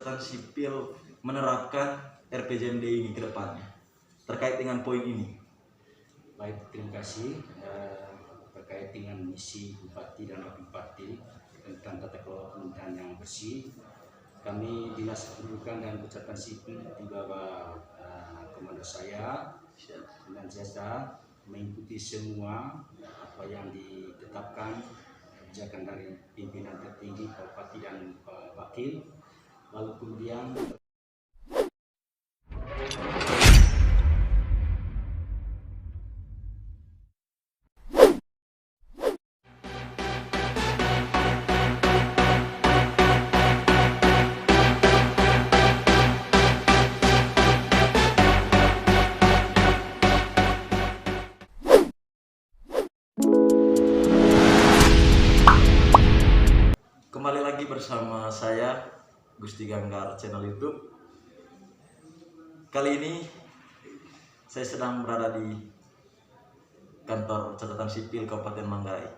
catatan sipil menerapkan RPJMD ini ke depannya terkait dengan poin ini? Baik, terima kasih. Terkait dengan misi Bupati dan Wakil Bupati tentang tata kelola pemerintahan yang bersih, kami Dinas Kependudukan dan Pencatatan Sipil di bawah komando saya dengan jasa mengikuti semua apa yang ditetapkan kebijakan dari pimpinan tertinggi Pak Bupati dan Pak Wakil, lalu kemudian Kembali lagi bersama saya Gusti Ganggar channel YouTube. Kali ini saya sedang berada di kantor catatan sipil Kabupaten Manggarai.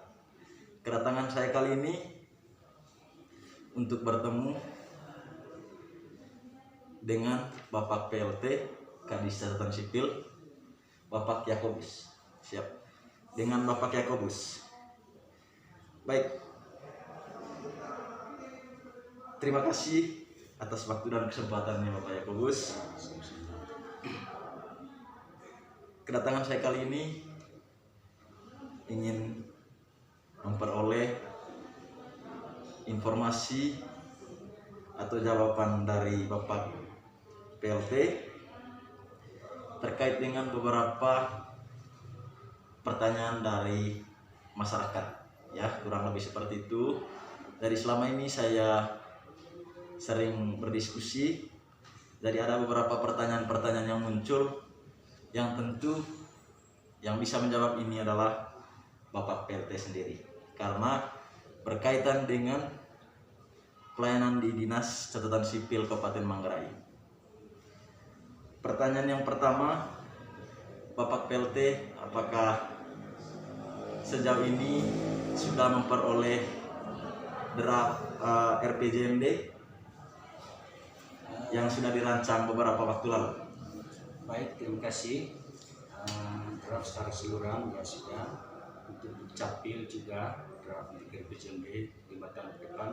Kedatangan saya kali ini untuk bertemu dengan Bapak PLT Kadis Catatan Sipil, Bapak Yakobus. Siap. Dengan Bapak Yakobus. Baik. Terima kasih atas waktu dan kesempatannya Bapak Yakobus. Kedatangan saya kali ini ingin memperoleh informasi atau jawaban dari Bapak PLT terkait dengan beberapa pertanyaan dari masyarakat, ya, kurang lebih seperti itu. Dari selama ini saya sering berdiskusi, jadi ada beberapa pertanyaan-pertanyaan yang muncul, yang tentu yang bisa menjawab ini adalah Bapak PLT sendiri, karena berkaitan dengan pelayanan di Dinas Catatan Sipil Kabupaten Manggarai. Pertanyaan yang pertama, Bapak PLT, apakah sejauh ini sudah memperoleh draft RPJMD yang sudah dirancang beberapa waktu lalu? baik, terima kasih. Draft secara keseluruhan ya sudah, untuk Dukcapil juga draft RPJMD 5 tahun ke depan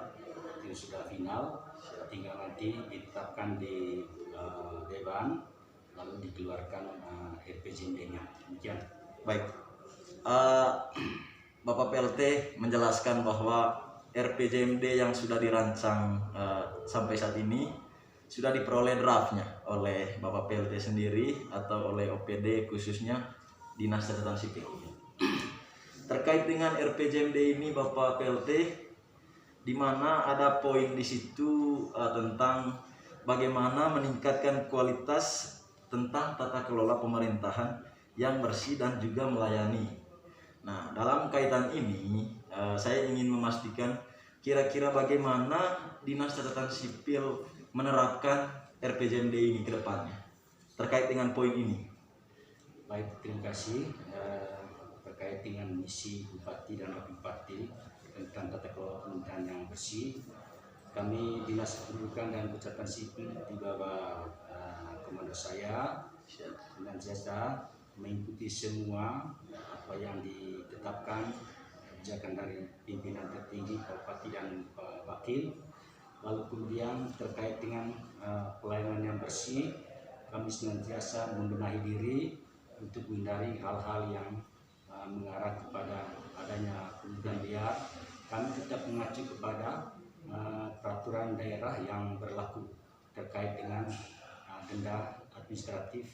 itu sudah final, tinggal nanti ditetapkan di Dewan lalu dikeluarkan RPJMD-nya. Demikian. Baik, Bapak PLT menjelaskan bahwa RPJMD yang sudah dirancang sampai saat ini sudah diperoleh draftnya oleh Bapak PLT sendiri atau oleh OPD khususnya Dinas Catatan Sipil. Terkait dengan RPJMD ini Bapak PLT, di mana ada poin di situ tentang bagaimana meningkatkan kualitas tentang tata kelola pemerintahan yang bersih dan juga melayani. Nah, dalam kaitan ini saya ingin memastikan kira-kira bagaimana Dinas Catatan Sipil menerapkan RPJMD ini ke depannya terkait dengan poin ini. Baik, terima kasih. Terkait dengan misi Bupati dan Wakil Bupati tentang tata kelola pemerintahan yang bersih, kami Dinas Kependudukan dan Pencatatan Sipil di bawah komando saya dengan jasa mengikuti semua apa yang ditetapkan kebijakan dari pimpinan tertinggi Pak Bupati dan Pak Wakil. Lalu kemudian terkait dengan pelayanan yang bersih, kami senantiasa membenahi diri untuk menghindari hal-hal yang mengarah kepada adanya pungutan liar. Kami tetap mengacu kepada peraturan daerah yang berlaku terkait dengan denda administratif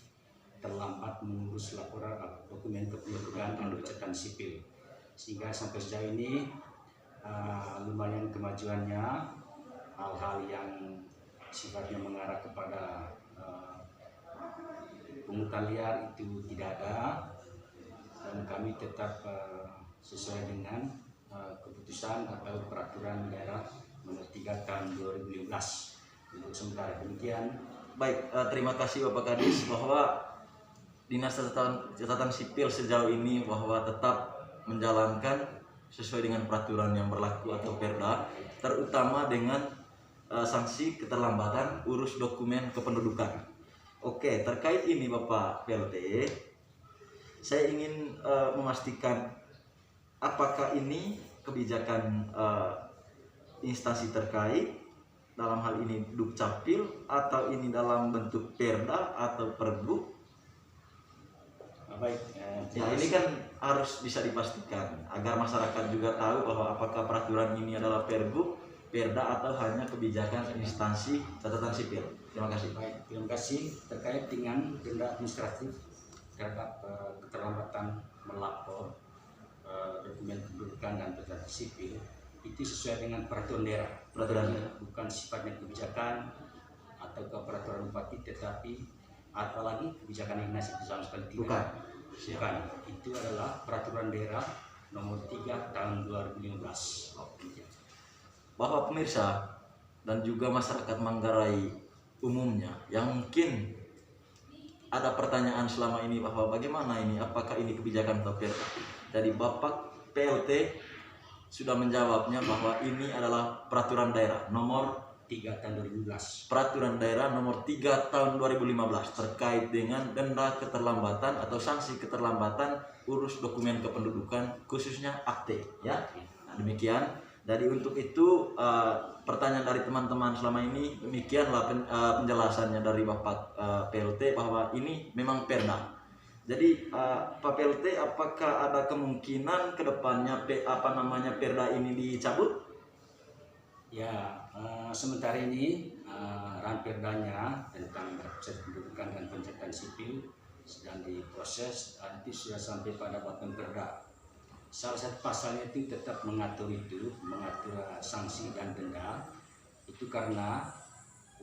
terlambat mengurus laporan dokumen kependudukan dan catatan sipil. Sehingga sampai sejauh ini lumayan kemajuannya. Hal-hal yang sifatnya mengarah kepada pungutan liar itu tidak ada, dan kami tetap sesuai dengan keputusan atau peraturan daerah nomor 3 tahun 2015 untuk sementara. Demikian. Baik, terima kasih Bapak Kadis bahwa Dinas Catatan Sipil sejauh ini bahwa tetap menjalankan sesuai dengan peraturan yang berlaku atau Perda, terutama dengan sanksi keterlambatan urus dokumen kependudukan. Oke, terkait ini Bapak PLT, saya ingin memastikan apakah ini kebijakan instansi terkait, dalam hal ini Dukcapil, atau ini dalam bentuk Perda atau Pergub. Baik, Ya, ini kan harus bisa dipastikan agar masyarakat juga tahu bahwa apakah peraturan ini adalah Pergub, Perda, atau hanya kebijakan instansi catatan sipil. Terima kasih. baik, terima kasih. Terkait dengan denda administratif terhadap keterlambatan melapor dokumen kependudukan dan catatan sipil, itu sesuai dengan peraturan daerah. Peraturan Jadi, daerah. bukan sifatnya kebijakan atau ke peraturan bupati, tetapi apalagi kebijakan dinas itu sama sekali tidak. Bukan. Bukan. Itu adalah peraturan daerah nomor 3 tahun 2015. Bahwa pemirsa dan juga masyarakat Manggarai umumnya yang mungkin ada pertanyaan selama ini bahwa bagaimana ini, apakah ini kebijakan atau Perda. Jadi Bapak PLT sudah menjawabnya bahwa ini adalah peraturan daerah nomor 3 tahun 2015. Peraturan daerah nomor 3 tahun 2015 terkait dengan denda keterlambatan atau sanksi keterlambatan urus dokumen kependudukan khususnya akte, ya. Nah, demikian. Jadi untuk itu pertanyaan dari teman-teman selama ini demikianlah penjelasannya dari Bapak PLT bahwa ini memang Perda. Jadi Pak PLT, apakah ada kemungkinan kedepannya Perda ini dicabut? Ya, sementara ini Ranperdanya tentang proses pendudukan dan pencatatan sipil sedang diproses. Nanti sudah sampai pada Badan Perda. Salah satu pasalnya itu tetap mengatur sanksi dan denda. Itu karena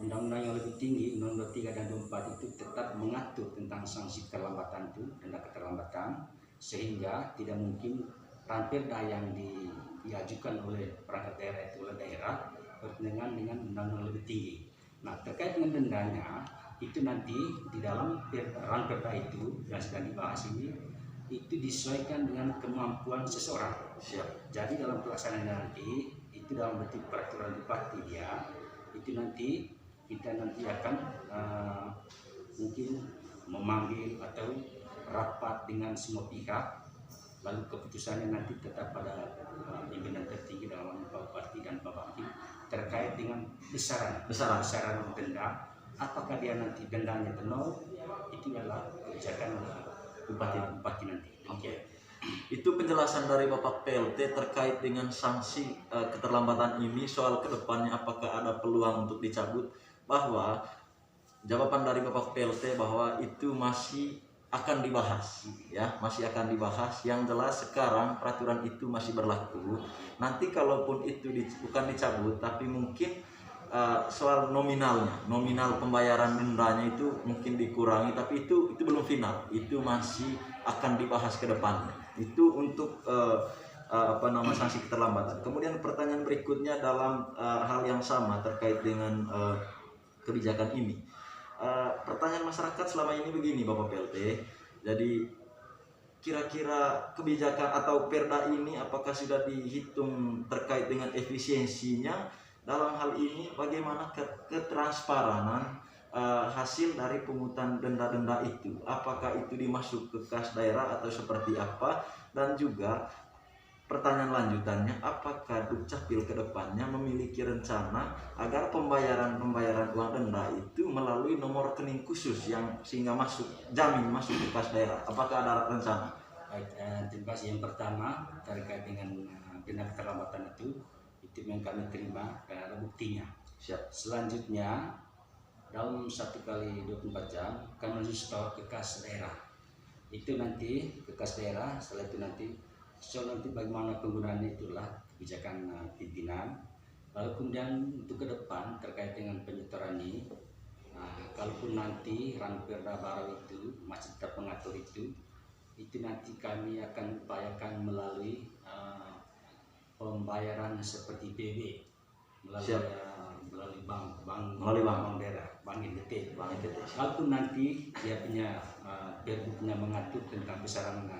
undang-undang yang lebih tinggi, Undang-Undang 3 dan 24 itu tetap mengatur tentang sanksi keterlambatan itu, denda keterlambatan, sehingga tidak mungkin Ranperda yang diajukan oleh perangkat daerah itu oleh daerah bertentangan dengan undang-undang lebih tinggi. Nah, terkait dengan dendanya itu nanti di dalam Ranperda itu yang sedang dibahas ini itu disesuaikan dengan kemampuan seseorang. Siap. Jadi dalam pelaksanaan nanti itu dalam bentuk peraturan bupati dia itu nanti kita nanti akan mungkin memanggil atau rapat dengan semua pihak, lalu keputusannya nanti tetap pada pimpinan tertinggi dalam Pak Bupati dan Pak Bupati terkait dengan besaran denda. Apakah dia nanti dendanya nol, itu adalah kebijakan bupati nanti. Oke. Itu penjelasan dari Bapak PLT terkait dengan sanksi keterlambatan ini. Soal kedepannya apakah ada peluang untuk dicabut, bahwa jawaban dari Bapak PLT bahwa itu masih akan dibahas, ya, masih akan dibahas. Yang jelas sekarang peraturan itu masih berlaku. Nanti kalaupun itu bukan dicabut, tapi mungkin soal nominal pembayaran dendanya itu mungkin dikurangi, tapi itu belum final, itu masih akan dibahas ke depannya. Itu untuk sanksi keterlambatan. Kemudian pertanyaan berikutnya dalam hal yang sama terkait dengan kebijakan ini. Pertanyaan masyarakat selama ini begini Bapak PLT, jadi kira-kira kebijakan atau Perda ini apakah sudah dihitung terkait dengan efisiensinya? Dalam hal ini bagaimana ketransparanan hasil dari pungutan denda-denda itu? Apakah itu dimasuk ke kas daerah atau seperti apa? Dan juga pertanyaan lanjutannya, apakah Dukcapil ke depannya memiliki rencana agar pembayaran uang denda itu melalui nomor rekening khusus yang sehingga masuk ke kas daerah? Apakah ada rencana? Baik, terima kasih. Yang pertama terkait dengan denda keterlambatan itu yang kami terima dan ada buktinya. Siap. Selanjutnya dalam 1 kali 24 jam kami store ke kas daerah. Itu nanti ke kas daerah. Setelah itu nanti bagaimana penggunaannya itulah kebijakan pimpinan. Lalu kemudian untuk ke depan terkait dengan penyetoran ini, kalaupun nanti Ranperda baru itu masih tetap mengatur itu nanti kami akan upayakan melalui pembayaran seperti PB melalui bank daerah, bank NTT. Kalaupun nanti dia punya Pergubnya mengatur tentang besaran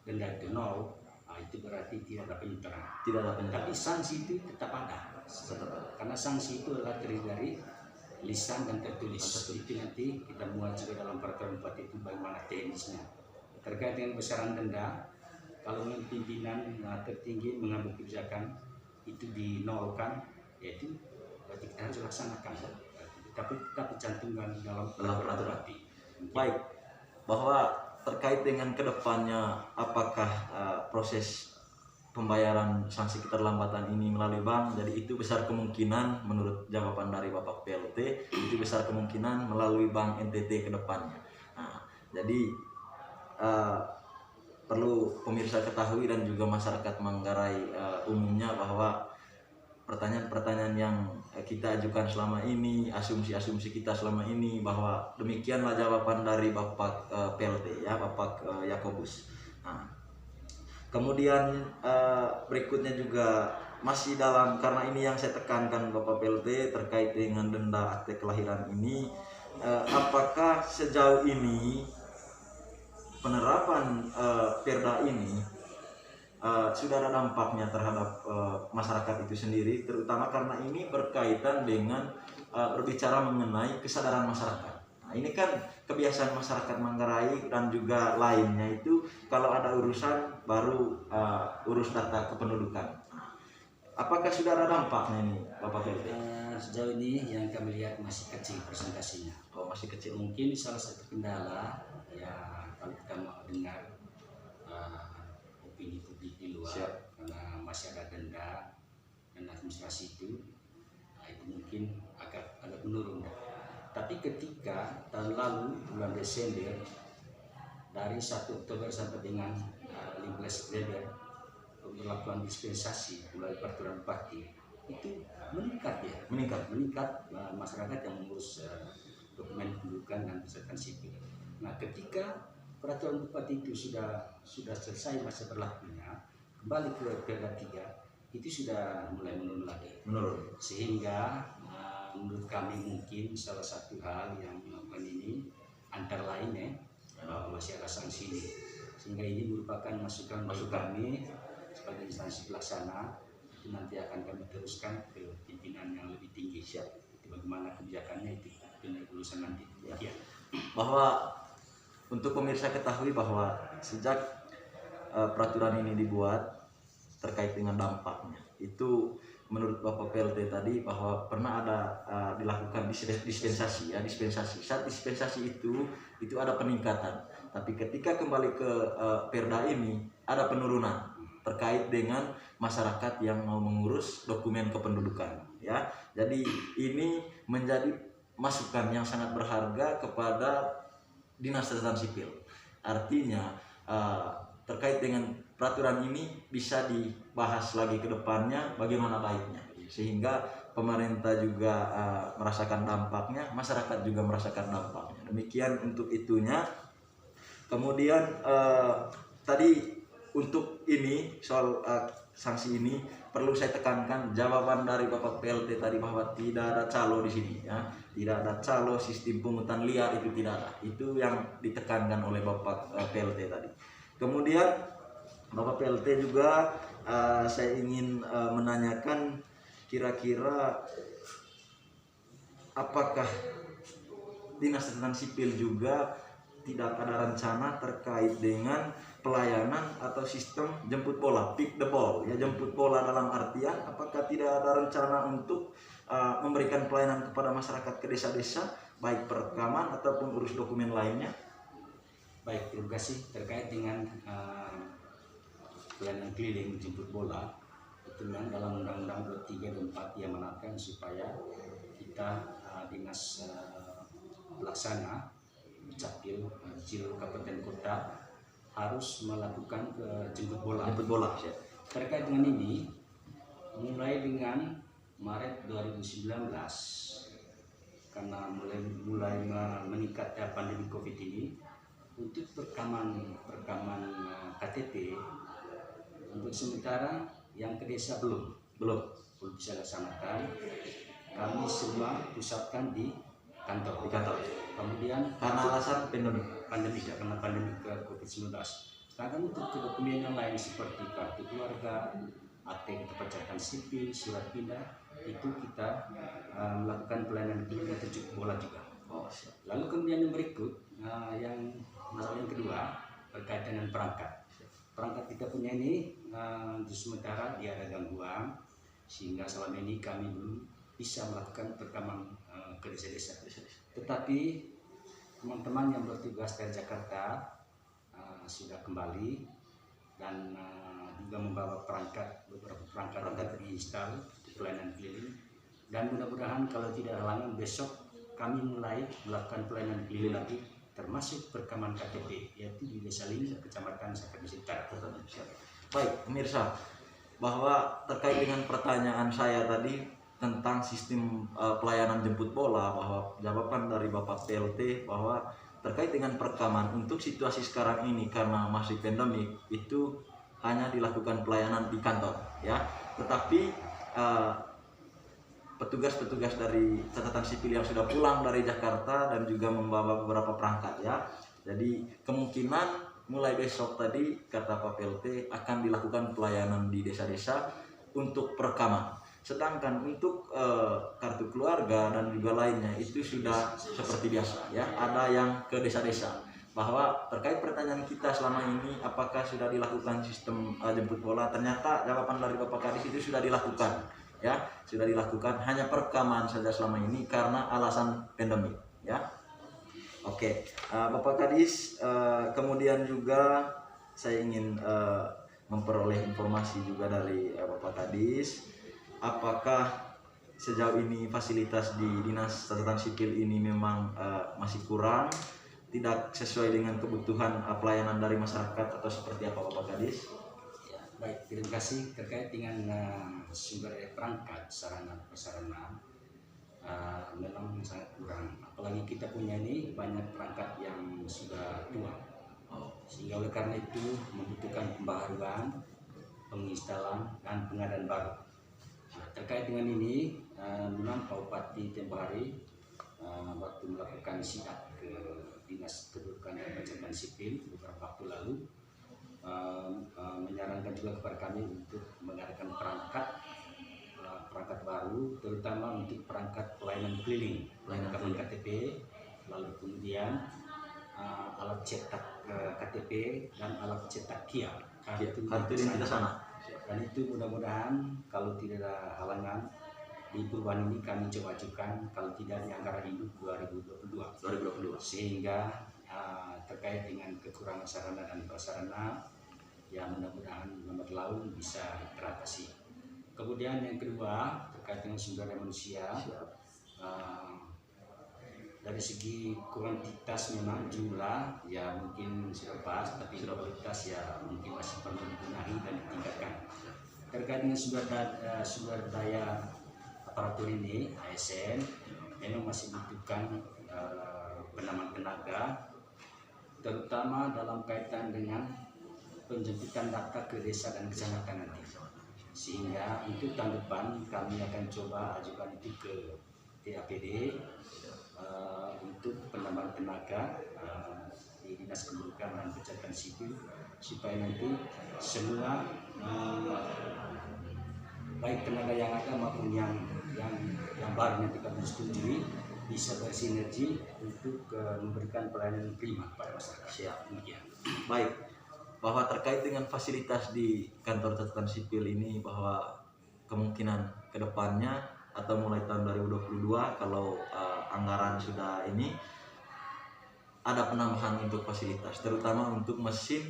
denda itu nol, itu berarti tidak ada penyetoran. Tapi sanksi itu tetap ada. Karena sanksi itu adalah terdiri dari lisan dan tertulis. Itu nanti kita muat juga dalam peraturan bupati itu bagaimana teknisnya. Terkait dengan besaran denda, kalau pimpinan tertinggi mengambil kebijakan itu dinolkan, yaitu berarti kita harus laksanakan. Tapi kita cantumkan dalam peraturan bupati. Baik, bahwa terkait dengan kedepannya apakah proses pembayaran sanksi keterlambatan ini melalui bank, jadi itu besar kemungkinan menurut jawaban dari Bapak PLT itu besar kemungkinan melalui bank NTT ke depannya. Nah, jadi perlu pemirsa ketahui dan juga masyarakat Manggarai umumnya bahwa pertanyaan-pertanyaan yang kita ajukan selama ini, asumsi-asumsi kita selama ini, bahwa demikianlah jawaban dari Bapak PLT ya, Bapak Yakobus. Nah, kemudian berikutnya juga masih dalam, karena ini yang saya tekankan Bapak PLT terkait dengan denda akte kelahiran ini, apakah sejauh ini penerapan perda ini sudah ada dampaknya terhadap masyarakat itu sendiri, terutama karena ini berkaitan dengan berbicara mengenai kesadaran masyarakat. Nah, ini kan kebiasaan masyarakat Manggarai dan juga lainnya itu kalau ada urusan baru urus data kependudukan. Nah, apakah sudah ada dampaknya ini, Bapak PLT? Sejauh ini yang kami lihat masih kecil presentasinya. Oh, masih kecil. Mungkin salah satu kendala ya kalau kita mau dengar opini publik di luar. Siap. Karena masih ada denda dan administrasi itu, nah itu mungkin agak menurun. Tapi ketika tahun lalu bulan Desember dari 1 Oktober sampai dengan 15 Desember melakukan dispensasi mulai peraturan bupati itu meningkat masyarakat yang mengurus dokumen kependudukan dan pesertaan sipil. Nah, ketika peraturan bupati itu sudah selesai masa berlakunya, kembali ke Perda 3 itu sudah mulai menurun lagi. Sehingga menurut kami mungkin salah satu hal yang melakukan ini antara lainnya masih ada sanksi ini. Sehingga ini merupakan masukan kami sebagai instansi pelaksana, itu nanti akan kami teruskan ke pimpinan yang lebih tinggi. Itu bagaimana kebijakannya itu dengan urusan nanti. Ya. Bahwa untuk pemirsa ketahui bahwa sejak peraturan ini dibuat terkait dengan dampaknya, itu menurut Bapak PLT tadi bahwa pernah ada dilakukan dispensasi. Saat dispensasi itu ada peningkatan, tapi ketika kembali ke perda ini ada penurunan terkait dengan masyarakat yang mau mengurus dokumen kependudukan ya. Jadi ini menjadi masukan yang sangat berharga kepada Dinas Catatan Sipil. Artinya terkait dengan peraturan ini bisa dibahas lagi ke depannya bagaimana baiknya, sehingga pemerintah juga merasakan dampaknya, masyarakat juga merasakan dampaknya. Demikian untuk itunya. Kemudian tadi untuk ini soal sanksi ini perlu saya tekankan jawaban dari Bapak PLT tadi bahwa tidak ada calo di sini ya. Tidak ada calo, sistem pungutan liar itu tidak ada. Itu yang ditekankan oleh Bapak PLT tadi. Kemudian Bapak PLT juga saya ingin menanyakan kira-kira apakah Dinas Catatan Sipil juga tidak ada rencana terkait dengan pelayanan atau sistem jemput bola, pick the ball ya, jemput bola dalam artian apakah tidak ada rencana untuk memberikan pelayanan kepada masyarakat ke desa-desa baik perekaman ataupun urus dokumen lainnya. Baik, terima kasih. Terkait dengan pelayanan keliling jemput bola itu memang dalam Undang-Undang 23 dan 4 yang menarikkan supaya kita dinas pelaksana Capil Kabupaten Kota harus melakukan jemput bola. Terkait dengan ini, mulai dengan Maret 2019, karena mulai meningkat pandemi COVID ini, untuk perekaman KTP untuk sementara yang ke desa belum bisa laksanakan. Kami semua pusatkan di kantor. Kemudian Karena alasan pandemi COVID-19. Sedangkan untuk dokumen yang lain seperti kartu keluarga, akte kepencatatan sipil, surat pindah, itu kita melakukan pelayanan klinik terjun bola juga. Oh, siap. Lalu kemudian yang berikut, yang masalah yang kedua berkaitan dengan perangkat. Perangkat kita punya ini di sementara dia ada gangguan, sehingga selama ini kami belum bisa melakukan perekaman ke desa-desa. Tetapi teman-teman yang bertugas dari Jakarta sudah kembali dan juga membawa beberapa perangkat diinstal untuk pelayanan keliling, dan mudah-mudahan kalau tidak halangan besok kami mulai melakukan pelayanan keliling lagi, termasuk perekaman KTP, yaitu di Desa Ling, Kecamatan Sakabisi Utara. Baik, pemirsa, bahwa terkait dengan pertanyaan saya tadi tentang sistem pelayanan jemput bola, bahwa jawaban dari Bapak PLT bahwa terkait dengan perekaman untuk situasi sekarang ini karena masih pandemi itu hanya dilakukan pelayanan di kantor, ya. Tetapi petugas-petugas dari catatan sipil yang sudah pulang dari Jakarta dan juga membawa beberapa perangkat, ya. Jadi kemungkinan mulai besok tadi kata Pak PLT akan dilakukan pelayanan di desa-desa untuk perekaman. Sedangkan untuk kartu keluarga dan juga lainnya itu sudah seperti biasa, ya. Ada yang ke desa-desa. Bahwa terkait pertanyaan kita selama ini apakah sudah dilakukan sistem jemput bola, ternyata jawaban dari Bapak Kadis itu sudah dilakukan, ya, sudah dilakukan, hanya perekaman saja selama ini karena alasan pandemi, ya. Oke, Bapak Kadis, kemudian juga saya ingin memperoleh informasi juga dari Bapak Kadis, apakah sejauh ini fasilitas di Dinas Catatan Sipil ini memang masih kurang, tidak sesuai dengan kebutuhan pelayanan dari masyarakat, atau seperti apa Bapak Kadis? Ya, baik, terima kasih. Terkait dengan sumber daya perangkat sarana prasarana memang sangat kurang, apalagi kita punya ini banyak perangkat yang sudah tua, sehingga oleh karena itu membutuhkan pembaharuan, penginstalan dan pengadaan baru. Terkait dengan ini memang Pak Bupati tempoh hari waktu melakukan sidak ke Dinas Kependudukan dan Catatan Sipil beberapa waktu lalu menyarankan juga kepada kami untuk mengadakan perangkat baru, terutama untuk perangkat pelayanan keliling, pelayanan KTP, lalu kemudian alat cetak KTP dan alat cetak KIA, kartu identitas anak. Dan itu mudah-mudahan kalau tidak ada halangan di perubahan ini kami coba ajukan, kalau tidak di anggaran induk 2022, sehingga terkait dengan kekurangan sarana dan prasarana ya mudah-mudahan lambat laun bisa teratasi. Kemudian yang kedua terkait dengan sumber daya manusia, dari segi kuantitas memang jumlah ya mungkin sudah pas, tapi kualitas ya mungkin masih perlu dibenahi dan ditingkatkan. Terkait dengan sumber daya aparatur ini ASN memang masih membutuhkan penambahan tenaga, terutama dalam kaitan dengan penjemputan data ke desa dan kecamatan nanti. Sehingga untuk tahun depan kami akan coba ajukan itu ke TAPD untuk penambahan tenaga di Dinas Kependudukan dan Catatan Sipil, supaya nanti semua baik tenaga yang ada maupun yang baru nanti kami setujui bisa bersinergi untuk memberikan pelayanan prima pada masyarakat. Siap. Demikian. Baik, bahwa terkait dengan fasilitas di kantor catatan sipil ini, bahwa kemungkinan kedepannya atau mulai tahun 2022 kalau anggaran sudah ini ada penambahan untuk fasilitas, terutama untuk mesin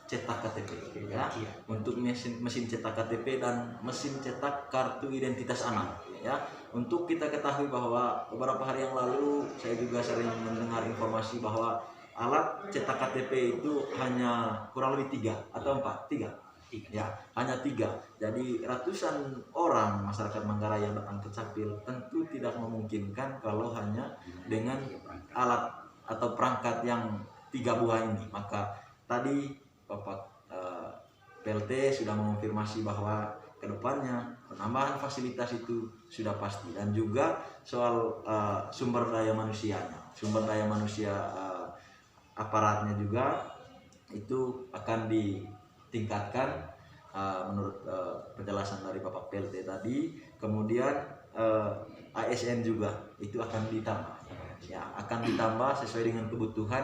cetak KTP, ya, untuk mesin cetak KTP dan mesin cetak kartu identitas anak, ya. Untuk kita ketahui bahwa beberapa hari yang lalu saya juga sering mendengar informasi bahwa alat cetak KTP itu hanya kurang lebih 3 atau 4, ya, hanya 3. Jadi ratusan orang masyarakat Manggarai yang datang ke Capil tentu tidak memungkinkan kalau hanya dengan alat atau perangkat yang 3 buah ini. Maka tadi Bapak PLT sudah mengonfirmasi bahwa kedepannya penambahan fasilitas itu sudah pasti, dan juga soal sumber daya manusia aparatnya juga itu akan ditingkatkan menurut penjelasan dari Bapak PLT tadi. Kemudian ASN juga itu akan ditambah. Ya, akan ditambah sesuai dengan kebutuhan,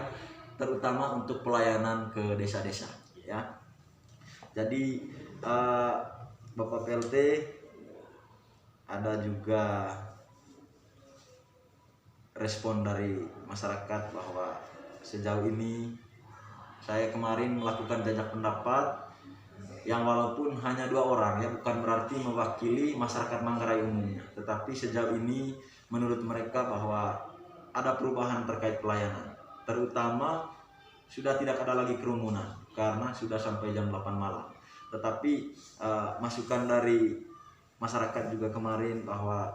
terutama untuk pelayanan ke desa-desa. Ya, jadi Bapak PLT, ada juga respon dari masyarakat bahwa sejauh ini saya kemarin melakukan jajak pendapat yang walaupun hanya 2 orang, ya bukan berarti mewakili masyarakat Manggarai umumnya, tetapi sejauh ini menurut mereka bahwa ada perubahan terkait pelayanan, terutama sudah tidak ada lagi kerumunan karena sudah sampai jam 8 malam. Tetapi masukan dari masyarakat juga kemarin bahwa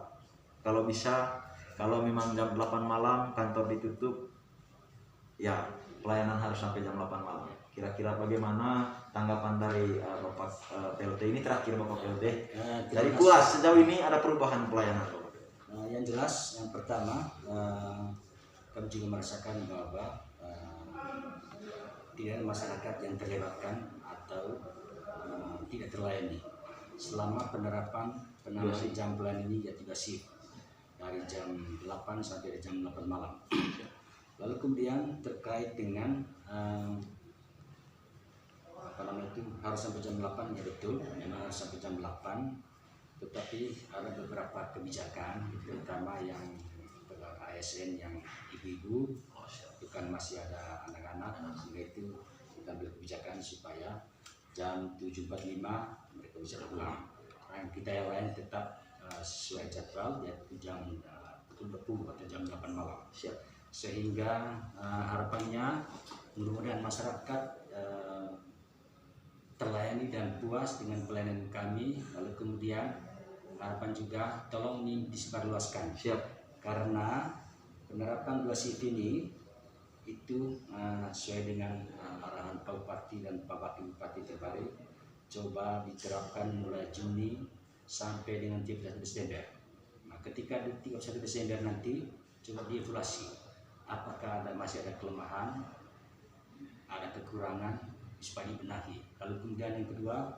kalau bisa, kalau memang jam 8 malam kantor ditutup, ya pelayanan harus sampai jam 8 malam. Kira-kira bagaimana tanggapan dari Bapak PLT ini? Terakhir Bapak PLT, dari puas sejauh ini ada perubahan pelayanan Bapak? Yang jelas, yang pertama, kami juga merasakan bahwa tidak ada masyarakat yang terlewatkan atau tidak terlayani selama penerapan jam pelayanan ini, ya 3 shift dari jam 8 sampai jam 8 malam. Lalu kemudian terkait dengan itu harus sampai jam 8, ya betul, memang harus sampai jam 8, tetapi ada beberapa kebijakan, terutama yang ASN yang ibu-ibu, itu kan masih ada anak-anak, sehingga itu kita ambil kebijakan supaya jam 7.45 mereka bisa pulang. Yang kita yang lain tetap sesuai jadwal, yaitu jam 10 atau jam 8 malam. Sehingga harapannya mudah-mudahan masyarakat terlayani dan puas dengan pelayanan kami. Lalu kemudian harapan juga tolong ini disebarluaskan. Karena penerapan 2 shift ini itu sesuai dengan arahan Pak Bupati dan Pak Wakil Bupati terbaru, coba diterapkan mulai Juni sampai dengan 31 Desember. Nah, ketika di 31 Desember nanti coba dievaluasi apakah masih ada kelemahan, ada kekurangan, supaya dibenahi. Lalu kemudian yang kedua,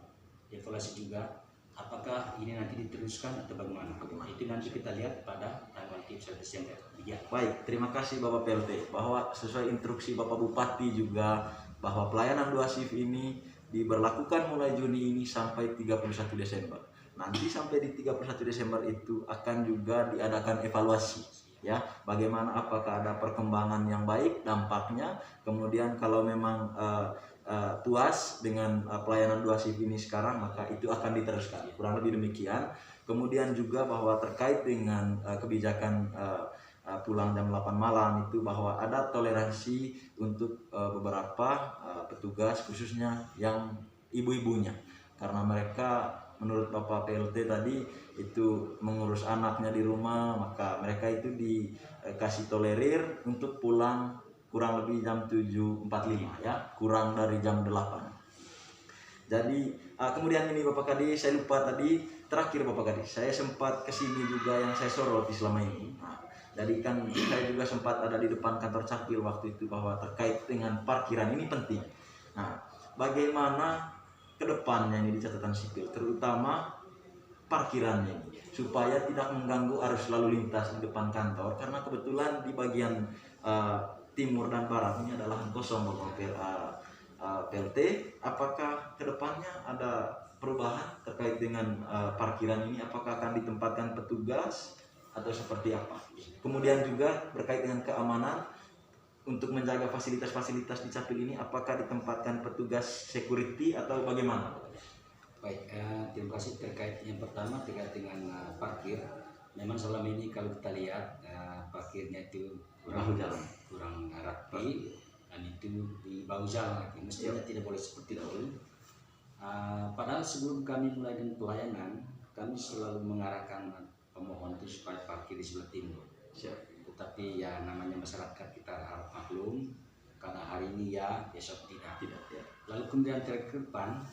evaluasi juga apakah ini nanti diteruskan atau bagaimana. Itu nanti kita lihat pada tanggal 31 Desember. Ya. Baik, terima kasih Bapak PLT bahwa sesuai instruksi Bapak Bupati juga bahwa pelayanan 2 shift ini diberlakukan mulai Juni ini sampai 31 Desember. Nanti sampai di 31 Desember itu akan juga diadakan evaluasi, ya, bagaimana, apakah ada perkembangan yang baik dampaknya, kemudian kalau memang puas dengan pelayanan 2 shift ini sekarang, maka itu akan diteruskan, kurang lebih demikian. Kemudian juga bahwa terkait dengan kebijakan pulang jam 8 malam itu, bahwa ada toleransi untuk beberapa petugas, khususnya yang ibu-ibunya, karena mereka menurut Bapak PLT tadi itu mengurus anaknya di rumah, maka mereka itu dikasih tolerir untuk pulang kurang lebih jam 7.45, ya, kurang dari jam 8. Jadi kemudian ini Bapak Kadis, saya lupa tadi, terakhir Bapak Kadis, saya sempat kesini juga yang saya soroti selama ini. Jadi kan saya juga sempat ada di depan kantor Capil waktu itu, bahwa terkait dengan parkiran ini penting. Nah, bagaimana kedepannya ini di catatan sipil, terutama parkirannya ini, supaya tidak mengganggu arus lalu lintas di depan kantor, karena kebetulan di bagian timur dan barat ini adalah kosong Bapak PLT. Apakah kedepannya ada perubahan terkait dengan parkiran ini? Apakah akan ditempatkan petugas atau seperti apa? Kemudian juga berkait dengan keamanan, untuk menjaga fasilitas-fasilitas di Capil ini, apakah ditempatkan petugas security atau bagaimana? Baik, terima kasih. Terkait yang pertama terkait dengan parkir, memang selama ini kalau kita lihat parkirnya itu kurang rapi, dan itu di bawah jalan, mestinya tidak boleh seperti itu. Padahal sebelum kami mulai dengan pelayanan, kami selalu mengarahkan pemohon itu supaya parkir di sebelah timur. Tetapi ya namanya masyarakat, kita harap maklum, karena hari ini ya, besok tidak. Lalu kemudian ke depan,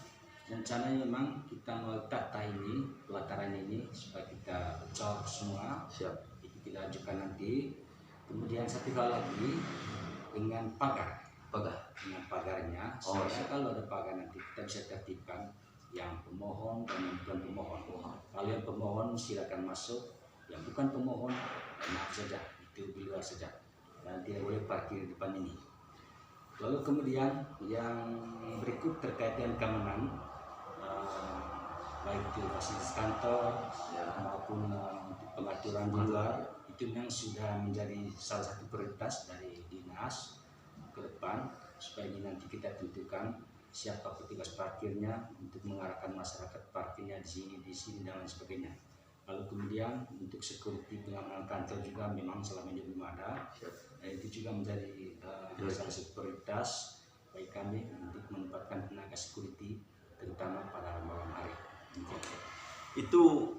rencananya memang kita meletakkan ini, pelataran ini supaya kita cor semua. Itu kita ajukan nanti. Kemudian satu hal lagi dengan pagar. Dengan pagarnya, kalau ada pagar nanti kita bisa tertibkan yang pemohon dan yang bukan pemohon. Kalau yang pemohon silakan masuk, yang bukan pemohon, maaf saja, itu di luar saja, dan tidak boleh parkir di depan ini. Lalu kemudian yang berikut terkait dengan keamanan, baik itu fasilitas kantor maupun untuk pengaturan di luar, itu memang sudah menjadi salah satu prioritas dari dinas ke depan, supaya ini nanti kita tentukan siapa petugas parkirnya untuk mengarahkan masyarakat parkirnya di sini dan lain sebagainya. Lalu kemudian untuk security pengamanan kantor juga memang selama ini belum ada. Itu juga menjadi salah satu prioritas bagi kami untuk menempatkan tenaga security terutama pada malam hari. Itu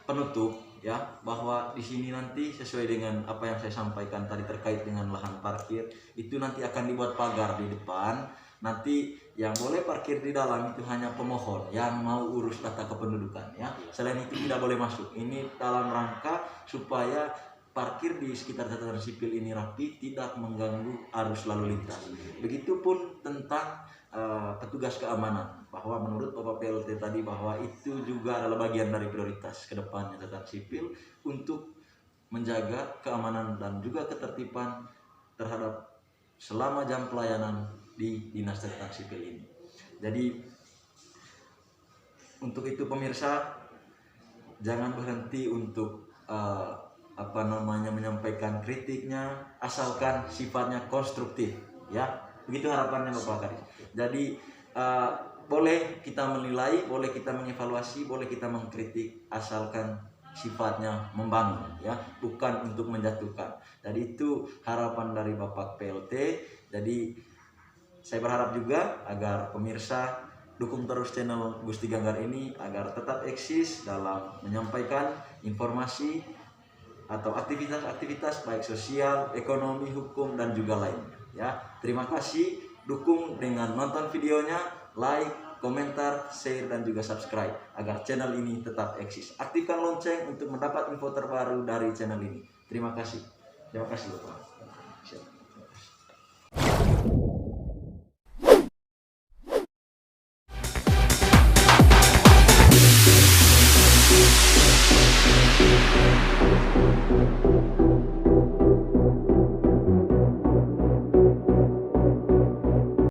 penutup ya, bahwa di sini nanti sesuai dengan apa yang saya sampaikan tadi terkait dengan lahan parkir, itu nanti akan dibuat pagar di depan. Nanti yang boleh parkir di dalam itu hanya pemohon yang mau urus data kependudukan ya. Selain itu tidak boleh masuk. Ini dalam rangka supaya parkir di sekitar catatan sipil ini rapi, tidak mengganggu arus lalu lintas. Begitupun tentang petugas keamanan, bahwa menurut Bapak PLT tadi bahwa itu juga adalah bagian dari prioritas ke depannya catatan sipil untuk menjaga keamanan dan juga ketertiban terhadap selama jam pelayanan di dinas catatan sipil ini. Jadi untuk itu pemirsa, jangan berhenti untuk menyampaikan kritiknya, asalkan sifatnya konstruktif ya. Begitu harapannya Bapak Kadis. Jadi boleh kita menilai, boleh kita mengevaluasi, boleh kita mengkritik, asalkan sifatnya membangun ya, bukan untuk menjatuhkan. Jadi itu harapan dari Bapak PLT. Jadi saya berharap juga agar pemirsa dukung terus channel Gusti Ganggar ini agar tetap eksis dalam menyampaikan informasi atau aktivitas-aktivitas baik sosial, ekonomi, hukum dan juga lainnya ya. Terima kasih, dukung dengan nonton videonya, like, komentar, share dan juga subscribe agar channel ini tetap eksis. Aktifkan lonceng untuk mendapat info terbaru dari channel ini. Terima kasih. Terima kasih Bapak.